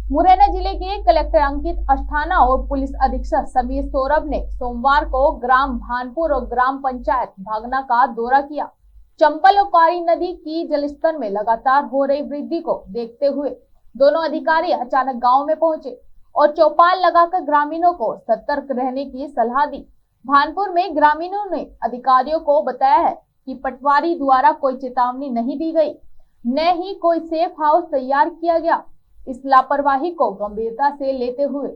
मुरैना जिले के कलेक्टर अंकित अस्थाना और पुलिस अधीक्षक समीर सौरभ ने सोमवार को ग्राम भानपुर और ग्राम पंचायत भागना का दौरा किया। चंबल और कारी नदी की जलस्तर में लगातार हो रही वृद्धि को देखते हुए दोनों अधिकारी अचानक गांव में पहुंचे और चौपाल लगाकर ग्रामीणों को सतर्क रहने की सलाह दी। भानपुर में ग्रामीणों ने अधिकारियों को बताया है कि पटवारी द्वारा कोई चेतावनी नहीं दी गई, न ही कोई सेफ हाउस तैयार किया गया। इस लापरवाही को गंभीरता से लेते हुए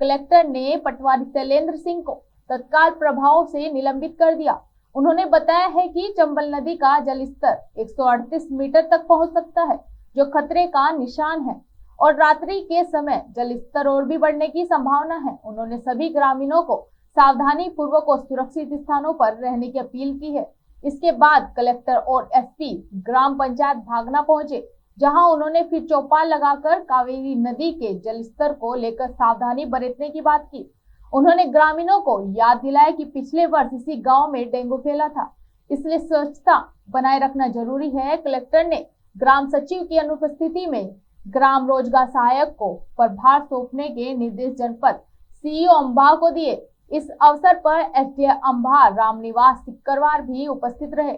कलेक्टर ने पटवारी शैलेंद्र सिंह को तत्काल प्रभाव से निलंबित कर दिया। उन्होंने बताया है कि चंबल नदी का जलस्तर 138 मीटर तक पहुंच सकता है, जो खतरे का निशान है और रात्रि के समय जलस्तर और भी बढ़ने की संभावना है। उन्होंने सभी ग्रामीणों को सावधानी पूर्वक और सुरक्षित स्थानों पर रहने की अपील की है। इसके बाद कलेक्टर और एसपी ग्राम पंचायत भागना पहुंचे, जहां उन्होंने फिर चौपाल लगाकर कावेरी नदी के जलस्तर को लेकर सावधानी बरतने की बात की। उन्होंने ग्रामीणों को याद दिलाया कि पिछले वर्ष इसी गांव में डेंगू फैला था, इसलिए स्वच्छता बनाए रखना जरूरी है। कलेक्टर ने ग्राम सचिव की अनुपस्थिति में ग्राम रोजगार सहायक को प्रभार सौंपने के निर्देश जनपद सीईओ अंबा को दिए। इस अवसर पर एसडीएम अंबा रामनिवास सिक्करवार भी उपस्थित रहे।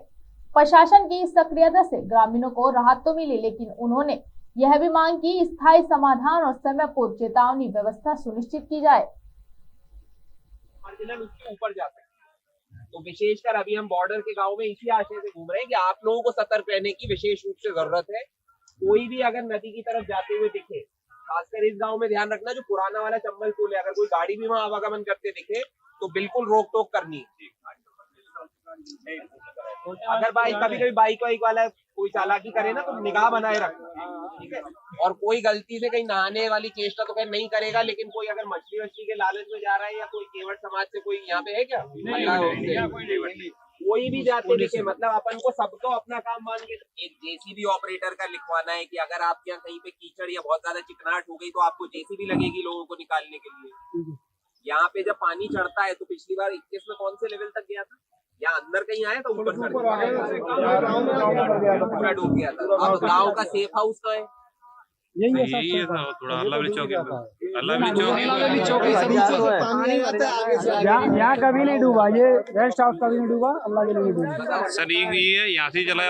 प्रशासन की सक्रियता से ग्रामीणों को राहत तो मिली, लेकिन उन्होंने यह भी मांग की स्थायी समाधान और समय पूर्व चेतावनी व्यवस्था सुनिश्चित की जाए। उसके ऊपर जा सकते हैं। तो विशेषकर अभी हम बॉर्डर के गांव में इसी आशय से घूम रहे हैं कि आप लोगों को सतर्क रहने की विशेष रूप से जरूरत है। कोई भी अगर नदी की तरफ जाते हुए दिखे, खासकर इस गांव में ध्यान रखना जो पुराना वाला चंबल पुल है, अगर कोई गाड़ी भी वहां आवागमन करते दिखे तो बिल्कुल रोक टोक करनी। अगर कभी कभी बाइक वाला कोई चालाकी करे ना, तो निगाह बनाए रखना, ठीक है। और कोई गलती से कहीं नहाने वाली चेष्टा तो खैर नहीं करेगा, लेकिन कोई अगर मछली के लालच में जा रहा है या कोई केवट समाज से कोई यहाँ पे है क्या, कोई भी जाते दिखे, मतलब अपन को सबको अपना काम मान के एक जेसीबी ऑपरेटर का लिखवाना है कि अगर आपके यहाँ कहीं पे कीचड़ या बहुत ज्यादा चिकनाहट हो गई तो आपको जेसीबी लगेगी लोगों को निकालने के लिए। यहाँ पे जब पानी चढ़ता है तो पिछली बार 21 में कौन से लेवल तक गया था, यहाँ अंदर कहीं आया था, ऊपर पूरा डूब गया था। अब गाँव का सेफ हाउस का है यही था, थोड़ा अल्लाह चौकी यहाँ कभी नहीं डूबा, ये रेस्ट हाउस कभी नहीं डूबा, अल्लाह के लिए नहीं डूबा सर। ये यहाँ से चला